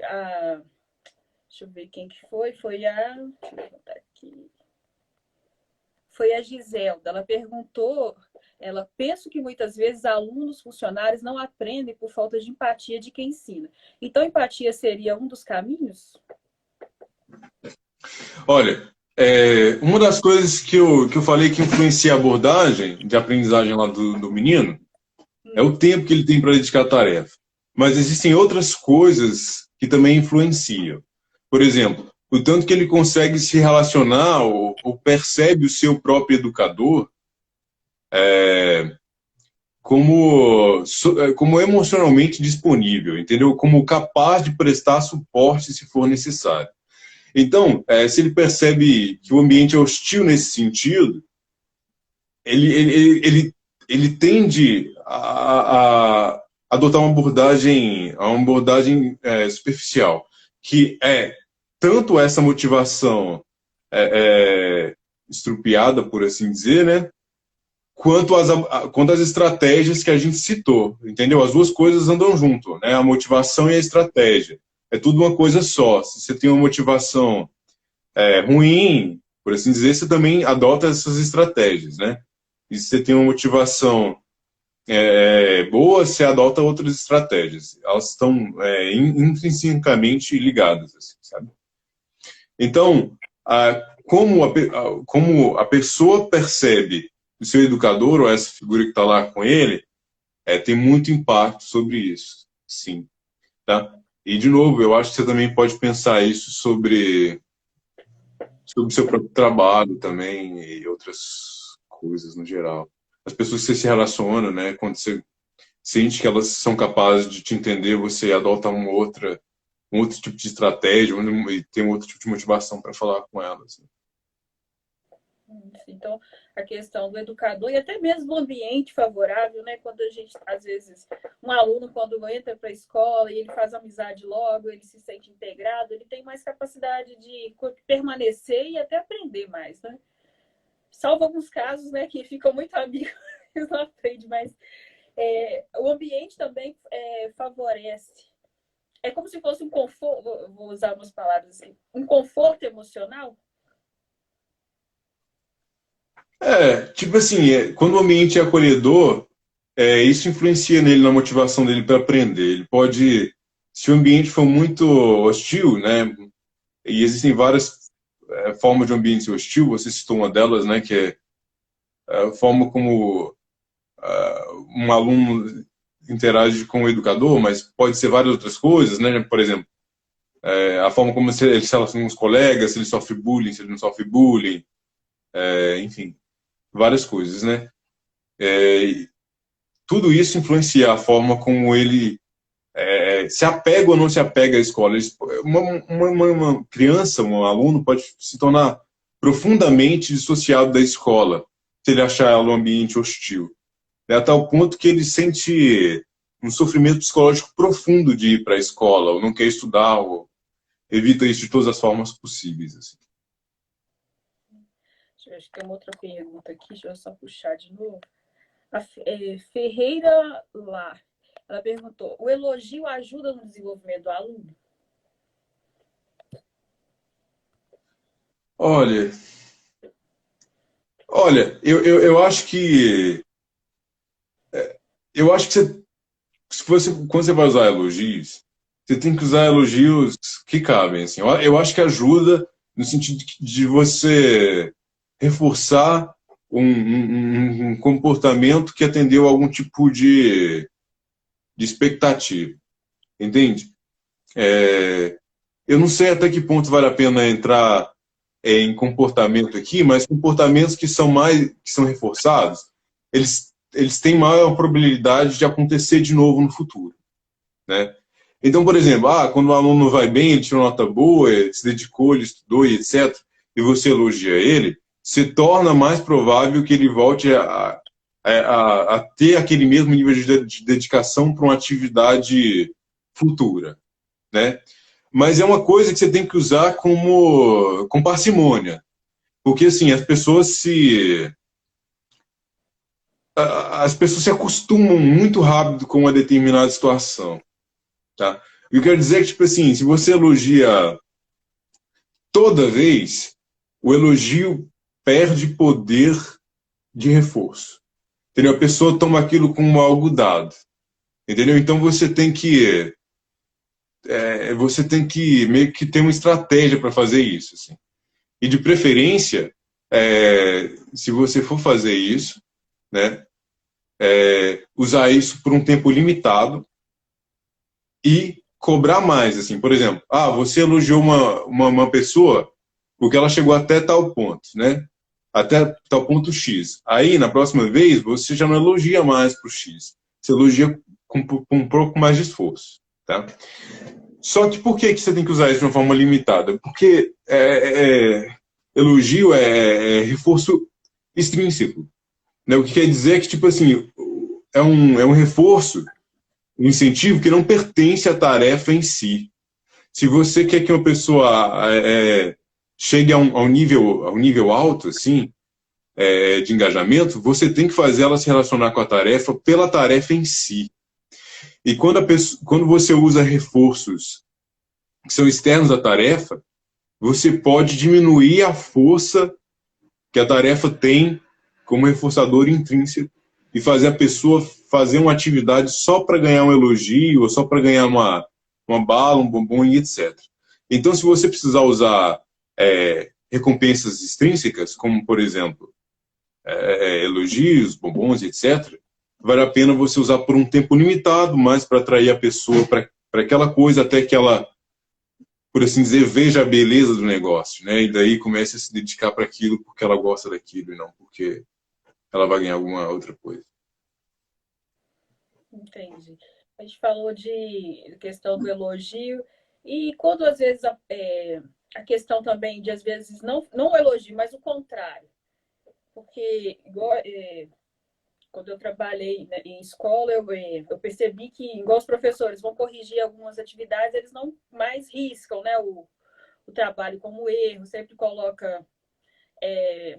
Deixa eu ver quem que foi. Deixa eu botar aqui. Foi a Giselda. Ela perguntou. Ela pensa que muitas vezes alunos, funcionários não aprendem por falta de empatia de quem ensina. Então, empatia seria um dos caminhos? Olha, uma das coisas que eu falei que influencia a abordagem de aprendizagem lá do menino é o tempo que ele tem para dedicar à tarefa. Mas existem outras coisas que também influenciam. Por exemplo, o tanto que ele consegue se relacionar ou percebe o seu próprio educador como emocionalmente disponível, entendeu? Como capaz de prestar suporte se for necessário. Então, se ele percebe que o ambiente é hostil nesse sentido, ele tende a adotar uma abordagem superficial, que é tanto essa motivação estrupiada, por assim dizer, né? Quanto as estratégias que a gente citou, entendeu? As duas coisas andam junto, né? A motivação e a estratégia. É tudo uma coisa só. Se você tem uma motivação ruim, por assim dizer, você também adota essas estratégias, né? E se você tem uma motivação boa, você adota outras estratégias. Elas estão intrinsecamente ligadas, assim, sabe? Então, como a pessoa percebe o seu educador ou essa figura que está lá com ele, tem muito impacto sobre isso, sim. Tá? E, de novo, eu acho que você também pode pensar isso sobre o seu próprio trabalho também e outras coisas no geral. As pessoas que você se relaciona, né, quando você sente que elas são capazes de te entender, você adota um outro tipo de estratégia e tem um outro tipo de motivação para falar com elas. Né? Então, a questão do educador e até mesmo do ambiente favorável, né? Quando a gente, às vezes, um aluno, quando entra para a escola e ele faz amizade logo, ele se sente integrado, ele tem mais capacidade de permanecer e até aprender mais, né? Salvo alguns casos, né, que ficam muito amigos e não aprendem, mas o ambiente também favorece. É como se fosse um conforto, vou usar umas palavras assim, um conforto emocional. Tipo assim, quando o ambiente é acolhedor, isso influencia nele, na motivação dele para aprender. Ele pode, se o ambiente for muito hostil, né, e existem várias formas de ambiente ser hostil, você citou uma delas, né, que é a forma como um aluno interage com o educador, mas pode ser várias outras coisas, né, por exemplo, a forma como ele se relaciona com os colegas, se ele sofre bullying, se ele não sofre bullying, enfim, várias coisas, né. Tudo isso influencia a forma como ele se apega ou não se apega à escola. Uma criança, um aluno, pode se tornar profundamente dissociado da escola, se ele achar ela um ambiente hostil. A tal ponto que ele sente um sofrimento psicológico profundo de ir para a escola, ou não quer estudar, ou evita isso de todas as formas possíveis. Assim. Acho que tem uma outra pergunta aqui, deixa eu só puxar de novo. A Ferreira Lá, ela perguntou, o elogio ajuda no desenvolvimento do aluno? Olha, eu acho que você, se você, quando você vai usar elogios, você tem que usar elogios que cabem. Assim. Eu acho que ajuda no sentido de você reforçar um comportamento que atendeu a algum tipo de expectativa. Entende? Eu não sei até que ponto vale a pena entrar em comportamento aqui, mas comportamentos que são reforçados, eles têm maior probabilidade de acontecer de novo no futuro, né? Então, por exemplo, quando o aluno vai bem, ele tirou nota boa, ele se dedicou, ele estudou e etc., e você elogia ele, se torna mais provável que ele volte a ter aquele mesmo nível de dedicação para uma atividade futura, né? Mas é uma coisa que você tem que usar com parcimônia. Porque, assim, as pessoas se acostumam muito rápido com uma determinada situação, tá? E eu quero dizer que, tipo assim, se você elogia toda vez, o elogio perde poder de reforço. Entendeu? A pessoa toma aquilo como algo dado. Entendeu? Então você tem que meio que ter uma estratégia para fazer isso. Assim. E de preferência, se você for fazer isso, né, usar isso por um tempo limitado e cobrar mais. Assim. Por exemplo, você elogiou uma pessoa porque ela chegou até tal ponto, né? Até tal ponto X. Aí, na próxima vez, você já não elogia mais para o X. Você elogia com um pouco mais de esforço. Tá? Só que por que você tem que usar isso de uma forma limitada? Porque elogio é reforço extrínseco. Né? O que quer dizer que, tipo assim, é um reforço, um incentivo que não pertence à tarefa em si. Se você quer que uma pessoa chegue a um nível alto, assim, de engajamento, você tem que fazer ela se relacionar com a tarefa pela tarefa em si. E quando você usa reforços que são externos à tarefa, você pode diminuir a força que a tarefa tem como reforçador intrínseco e fazer a pessoa fazer uma atividade só para ganhar um elogio, ou só para ganhar uma bala, um bombom e etc. Então, se você precisar usar recompensas extrínsecas, como, por exemplo, elogios, bombons, etc., vale a pena você usar por um tempo limitado, mas para atrair a pessoa para aquela coisa até que ela, por assim dizer, veja a beleza do negócio, né? E daí comece a se dedicar para aquilo porque ela gosta daquilo e não porque ela vai ganhar alguma outra coisa. Entendi. A gente falou de questão do elogio e quando às vezes a questão também de às vezes não o elogio, mas o contrário. Porque igual, quando eu trabalhei, né, em escola, eu percebi que, igual os professores vão corrigir algumas atividades, eles não mais riscam, né, o trabalho como erro, sempre coloca,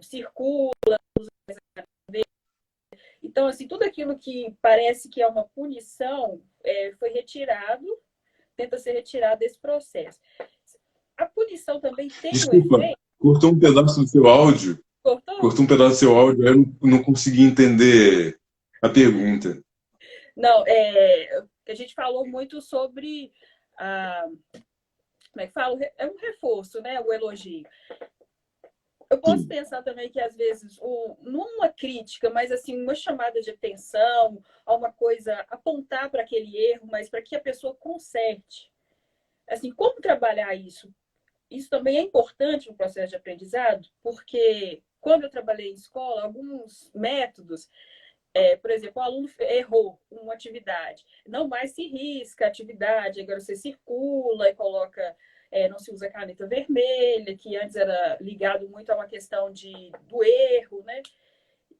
circula. Então, assim, tudo aquilo que parece que é uma punição foi retirado, tenta ser retirado desse processo. A punição também tem um Desculpa, efeito. cortou um pedaço do seu áudio. Cortou? Cortou um pedaço do seu áudio, eu não consegui entender a pergunta. Não, a gente falou muito sobre como é que fala? É um reforço, né? O elogio. Eu posso pensar também que, às vezes, não uma crítica, mas assim, uma chamada de atenção, alguma coisa, apontar para aquele erro, mas para que a pessoa conserte. Assim, como trabalhar isso? Isso também é importante no processo de aprendizado, porque quando eu trabalhei em escola, alguns métodos por exemplo, o aluno errou uma atividade, não mais se risca a atividade, agora você circula e coloca, não se usa caneta vermelha, que antes era ligado muito a uma questão do erro, né?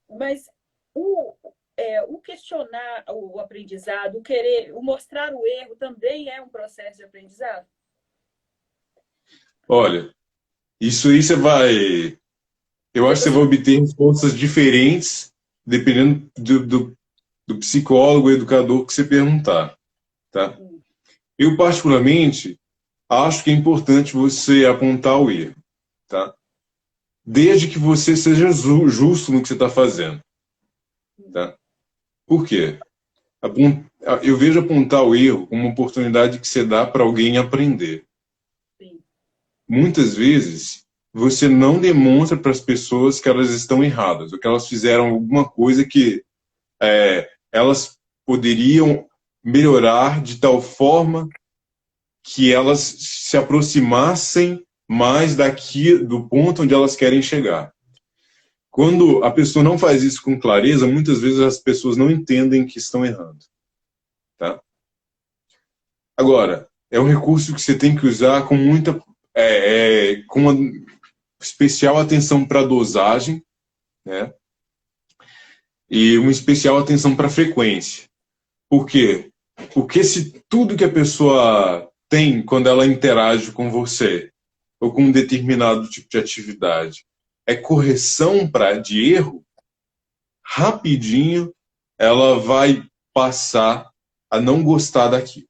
Mas o questionar o aprendizado, o mostrar o erro também é um processo de aprendizado? Olha, isso aí você vai. Eu acho que você vai obter respostas diferentes dependendo do psicólogo, educador que você perguntar, tá? Eu, particularmente, acho que é importante você apontar o erro, tá? Desde que você seja justo no que você está fazendo, tá? Por quê? Eu vejo apontar o erro como uma oportunidade que você dá para alguém aprender. Sim. Muitas vezes, você não demonstra para as pessoas que elas estão erradas, ou que elas fizeram alguma coisa que elas poderiam melhorar de tal forma que elas se aproximassem mais do ponto onde elas querem chegar. Quando a pessoa não faz isso com clareza, muitas vezes as pessoas não entendem que estão errando. Tá? Agora, é um recurso que você tem que usar com com uma especial atenção para a dosagem, né? E uma especial atenção para a frequência. Por quê? Porque se tudo que a pessoa tem quando ela interage com você, ou com um determinado tipo de atividade, é correção de erro, rapidinho ela vai passar a não gostar daquilo.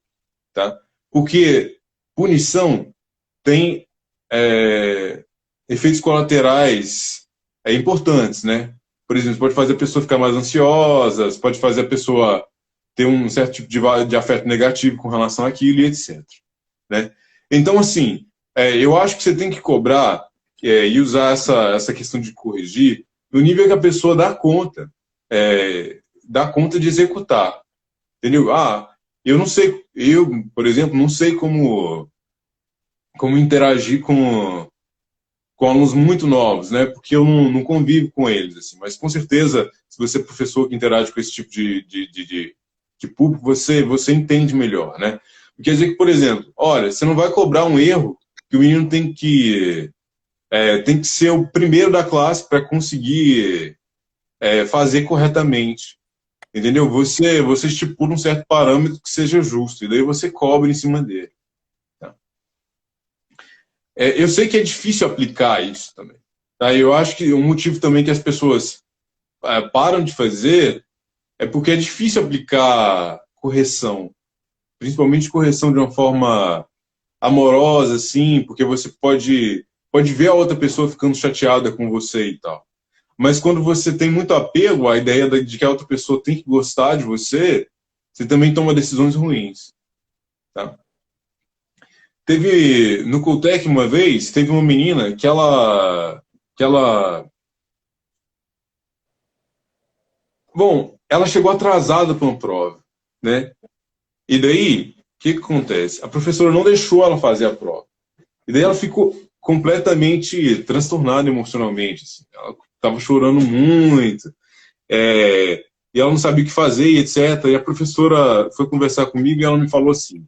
Tá? Porque punição tem efeitos colaterais importantes, né? Por exemplo, pode fazer a pessoa ficar mais ansiosa, pode fazer a pessoa ter um certo tipo de afeto negativo com relação àquilo e etc. Né? Então, assim, eu acho que você tem que cobrar e usar essa questão de corrigir no nível que a pessoa dá conta de executar. Entendeu? Eu não sei, por exemplo, não sei como interagir com alunos muito novos, né? Porque eu não convivo com eles, assim. Mas com certeza, se você é professor que interage com esse tipo de público, você entende melhor, né? Quer dizer que, por exemplo, olha, você não vai cobrar um erro que o menino tem que ser o primeiro da classe para conseguir fazer corretamente. Entendeu? Você estipula um certo parâmetro que seja justo, e daí você cobra em cima dele. Tá? Eu sei que é difícil aplicar isso também. Tá? Eu acho que um motivo também que as pessoas param de fazer é porque é difícil aplicar correção, principalmente correção de uma forma amorosa, assim, porque você pode ver a outra pessoa ficando chateada com você e tal. Mas quando você tem muito apego à ideia de que a outra pessoa tem que gostar de você, você também toma decisões ruins. Tá? No Cultec, uma vez, teve uma menina que ela chegou atrasada para uma prova, né? E daí, o que acontece? A professora não deixou ela fazer a prova. E daí ela ficou completamente transtornada emocionalmente. Assim. Ela estava chorando muito, e ela não sabia o que fazer, e etc. E a professora foi conversar comigo e ela me falou assim,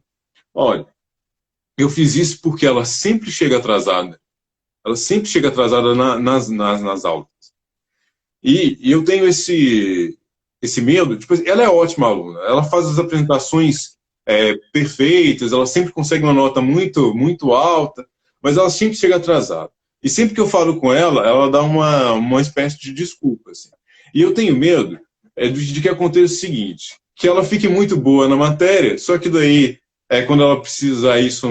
olha, eu fiz isso porque ela sempre chega atrasada. Ela sempre chega atrasada nas aulas. E eu tenho esse medo. Tipo, ela é ótima aluna. Ela faz as apresentações perfeitas. Ela sempre consegue uma nota muito, muito alta. Mas ela sempre chega atrasada. E sempre que eu falo com ela, ela dá uma espécie de desculpa. Assim. E eu tenho medo de que aconteça o seguinte. Que ela fique muito boa na matéria. Só que daí, quando ela precisa isso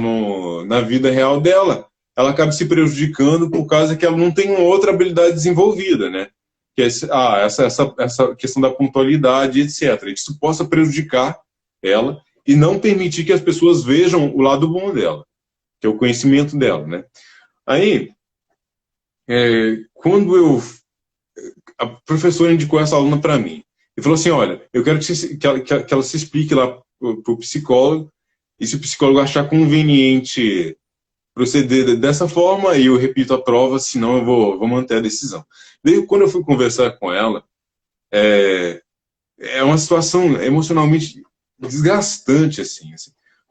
na vida real dela, ela acaba se prejudicando por causa que ela não tem uma outra habilidade desenvolvida, né? Que é essa questão da pontualidade, etc. Isso possa prejudicar ela e não permitir que as pessoas vejam o lado bom dela, que é o conhecimento dela, né? Aí, quando a professora indicou essa aluna para mim e falou assim, olha, eu quero que ela se explique lá para o psicólogo, e se o psicólogo achar conveniente proceder dessa forma, e eu repito a prova, senão eu vou manter a decisão. Daí, quando eu fui conversar com ela, é uma situação emocionalmente desgastante, assim.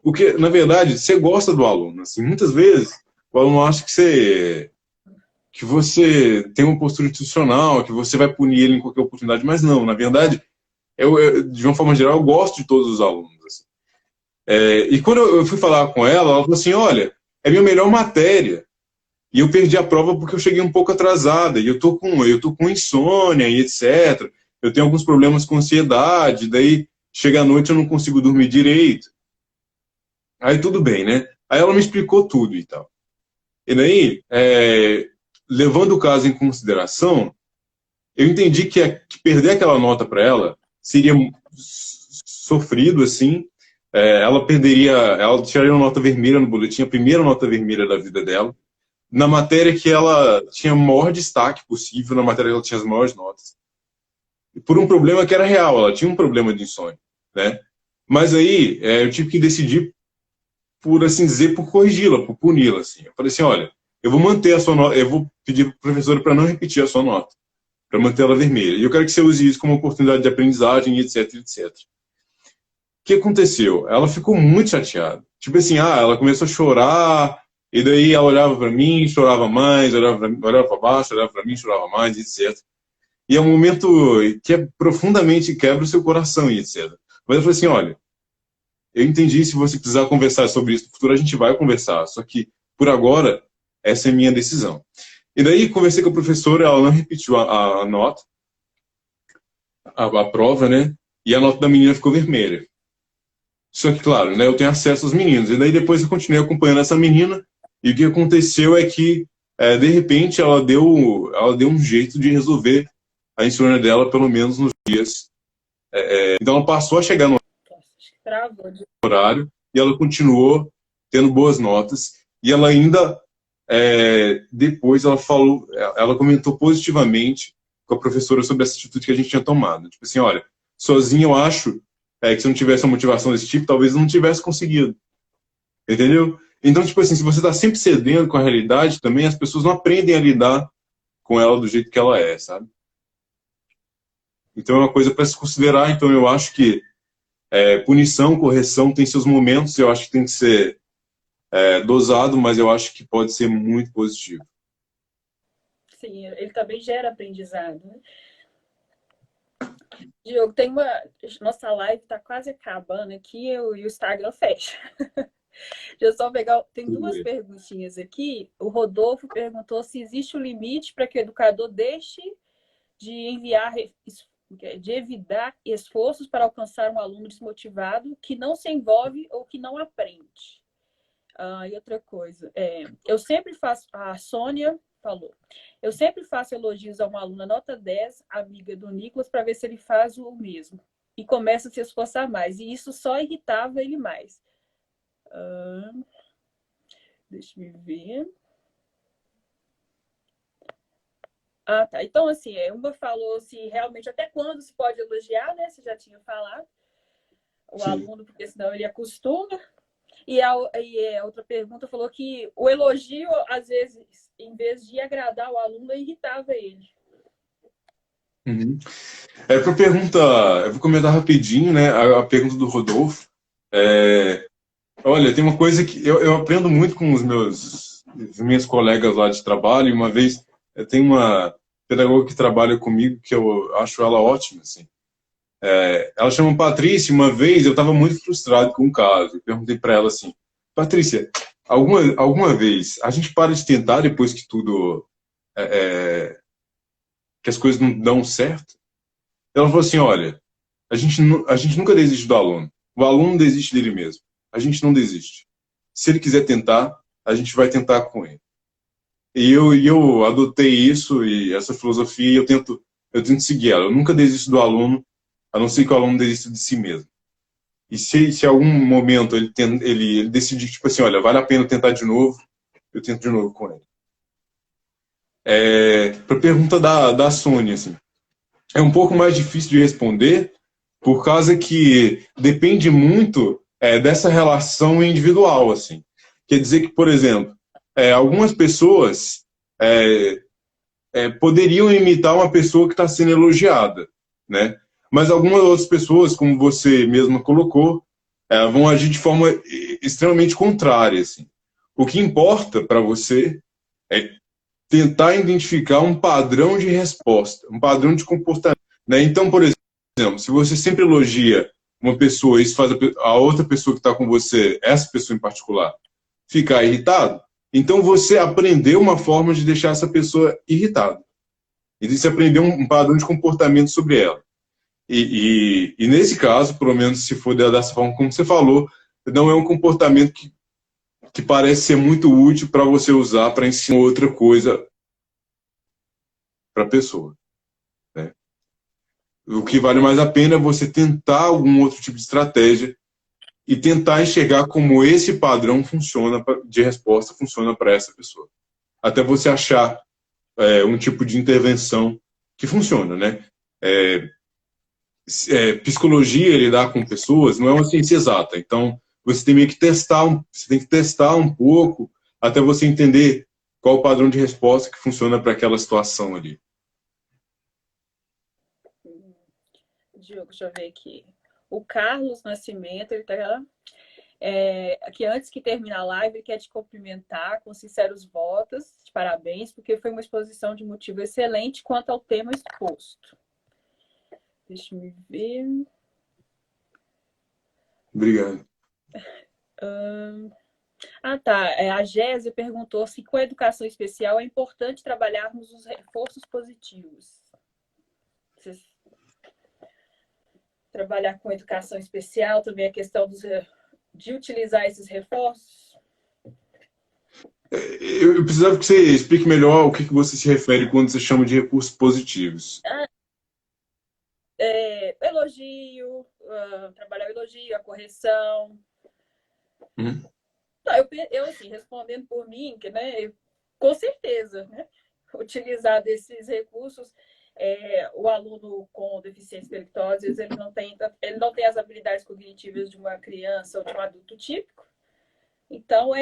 Porque, na verdade, você gosta do aluno. Assim, muitas vezes, o aluno acha que você tem uma postura institucional, que você vai punir ele em qualquer oportunidade, mas não, na verdade, de uma forma geral, eu gosto de todos os alunos. Assim. E quando eu fui falar com ela falou assim, olha, é minha melhor matéria. E eu perdi a prova porque eu cheguei um pouco atrasada, e eu tô com insônia e etc. Eu tenho alguns problemas com ansiedade, daí chega à noite eu não consigo dormir direito. Aí tudo bem, né? Aí ela me explicou tudo e tal. E daí, levando o caso em consideração, eu entendi que perder aquela nota para ela seria sofrido, assim. Ela tiraria uma nota vermelha no boletim, a primeira nota vermelha da vida dela, na matéria que ela tinha o maior destaque possível, na matéria que ela tinha as maiores notas. E por um problema que era real, ela tinha um problema de insônia, né? Mas aí eu tive que decidir por assim dizer, por corrigi-la, por puni-la, assim. Eu falei assim, olha, eu vou manter a sua nota, eu vou pedir para a professora para não repetir a sua nota, para manter ela vermelha. E eu quero que você use isso como oportunidade de aprendizagem, etc, etc. O que aconteceu? Ela ficou muito chateada. Tipo assim, ela começou a chorar, e daí ela olhava para mim, chorava mais, olhava para baixo, olhava para mim, chorava mais, etc. E é um momento que profundamente quebra o seu coração, e etc. Mas eu falei assim, olha, eu entendi, se você precisar conversar sobre isso no futuro, a gente vai conversar. Só que, por agora, essa é a minha decisão. E daí, conversei com a professora, ela não repetiu a nota, a prova, né? E a nota da menina ficou vermelha. Só que, claro, né, eu tenho acesso aos meninos. E daí, depois, eu continuei acompanhando essa menina. E o que aconteceu é que, de repente, ela deu um jeito de resolver a insônia dela, pelo menos nos dias. Então, ela passou a chegar no horário e ela continuou tendo boas notas. E ela ainda, depois, ela comentou positivamente com a professora sobre essa atitude que a gente tinha tomado. Tipo assim, olha, sozinha eu acho que se eu não tivesse uma motivação desse tipo, talvez eu não tivesse conseguido. Entendeu? Então, tipo assim, se você está sempre cedendo com a realidade, também as pessoas não aprendem a lidar com ela do jeito que ela é, sabe? Então é uma coisa para se considerar. Então eu acho que punição, correção tem seus momentos, eu acho que tem que ser dosado, mas eu acho que pode ser muito positivo. Sim, ele também gera aprendizado, né? Diogo, tem uma... Nossa live está quase acabando aqui e o Instagram fecha. Deixa eu só pegar... Tem duas perguntinhas aqui. O Rodolfo perguntou se existe um limite para que o educador deixe de evitar esforços para alcançar um aluno desmotivado que não se envolve ou que não aprende. E outra coisa, eu sempre faço... A Sônia falou. Eu sempre faço elogios a uma aluna nota 10, amiga do Nicolas, para ver se ele faz o mesmo. E começa a se esforçar mais. E isso só irritava ele mais. Deixa eu ver. Tá. Então, assim, uma falou se realmente até quando se pode elogiar, né? Você já tinha falado. O aluno, porque senão ele acostuma. E a outra pergunta falou que o elogio, às vezes, em vez de agradar o aluno, irritava ele. Uhum. Eu vou comentar rapidinho, né? A pergunta do Rodolfo. Olha, tem uma coisa que eu aprendo muito com os minhas colegas lá de trabalho. E uma vez, tem uma pedagoga que trabalha comigo que eu acho ela ótima, assim. Ela chama Patrícia. Uma vez eu estava muito frustrado com um caso. Eu perguntei para ela assim, Patrícia, alguma vez a gente para de tentar depois que tudo que as coisas não dão certo? Ela falou assim, olha, a gente nunca desiste do aluno. O aluno desiste dele mesmo. A gente não desiste. Se ele quiser tentar, a gente vai tentar com ele. E eu adotei isso e essa filosofia e eu tento seguir ela. Eu nunca desisto do aluno, a não ser que o aluno desista de si mesmo. E se em algum momento ele decidir, tipo assim, olha, vale a pena tentar de novo, eu tento de novo com ele. Para a pergunta da Sônia, assim, é um pouco mais difícil de responder, por causa que depende muito dessa relação individual, assim. Quer dizer que, por exemplo, algumas pessoas poderiam imitar uma pessoa que está sendo elogiada, né? mas algumas outras pessoas, como você mesma colocou, vão agir de forma extremamente contrária. Assim. O que importa para você é tentar identificar um padrão de resposta, um padrão de comportamento. Né? Então, por exemplo, se você sempre elogia uma pessoa e isso faz a outra pessoa que está com você, essa pessoa em particular, ficar irritado, então você aprendeu uma forma de deixar essa pessoa irritada. E você aprendeu um padrão de comportamento sobre ela. E nesse caso, pelo menos se for dessa forma como você falou, não é um comportamento que parece ser muito útil para você usar para ensinar outra coisa para a pessoa. Né? O que vale mais a pena é você tentar algum outro tipo de estratégia e tentar enxergar como esse padrão funciona de resposta funciona para essa pessoa. Até você achar um tipo de intervenção que funciona, né? Psicologia, lidar com pessoas, não é uma ciência exata. Então, você tem que testar um pouco até você entender qual o padrão de resposta que funciona para aquela situação ali. Diogo, deixa eu ver aqui. O Carlos Nascimento, ele está aqui antes que termine a live, ele quer te cumprimentar com sinceros votos, de parabéns, porque foi uma exposição de motivo excelente quanto ao tema exposto. Deixa eu ver. Obrigado. Tá. A Gésia perguntou se com a educação especial é importante trabalharmos os reforços positivos. Trabalhar com educação especial, também a questão de utilizar esses reforços? Eu precisava que você explique melhor o que você se refere quando você chama de recursos positivos. Elogio, trabalhar o elogio, a correção. Hum? Não, eu assim, respondendo por mim, que, né, com certeza, né, utilizar desses recursos, o aluno com deficiência intelectual, às vezes ele não tem as habilidades cognitivas de uma criança ou de um adulto típico. Então,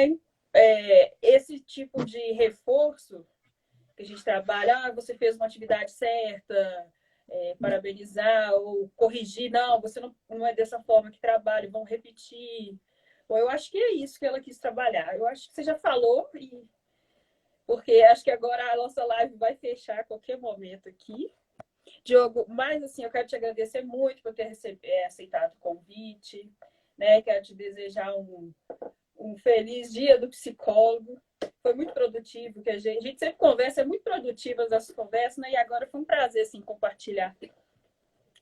esse tipo de reforço que a gente trabalha, você fez uma atividade certa, parabenizar ou corrigir, não, você não é dessa forma que trabalha, vão repetir. Bom, eu acho que é isso que ela quis trabalhar. Eu acho que você já falou, porque acho que agora a nossa live vai fechar a qualquer momento aqui. Diogo, mas assim, eu quero te agradecer muito por ter aceitado o convite, né? Quero te desejar um feliz dia do psicólogo. Foi muito produtivo, que a gente sempre conversa, é muito produtiva as nossas conversas, né? E agora foi um prazer assim, compartilhar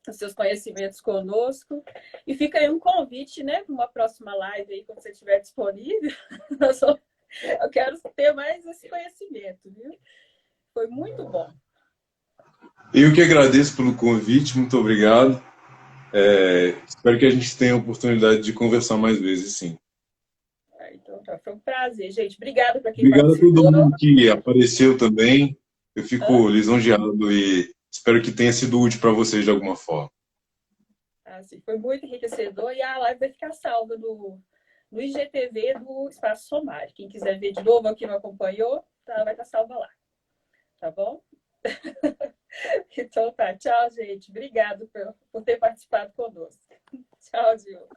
os seus conhecimentos conosco. E fica aí um convite, né? Para uma próxima live aí, quando você estiver disponível. Eu quero ter mais esse conhecimento, viu? Foi muito bom. Eu que agradeço pelo convite, muito obrigado. Espero que a gente tenha a oportunidade de conversar mais vezes, sim. Então, foi um prazer, gente. Obrigada para quem Obrigado a todo participou. mundo que apareceu também. Eu fico lisonjeado e espero que tenha sido útil para vocês de alguma forma. Assim, foi muito enriquecedor e a live vai ficar salva no IGTV do Espaço Somário. Quem quiser ver de novo aqui não acompanhou, vai estar salva lá. Tá bom? Então tá, tchau, gente. Obrigado por ter participado conosco. Tchau, Diogo.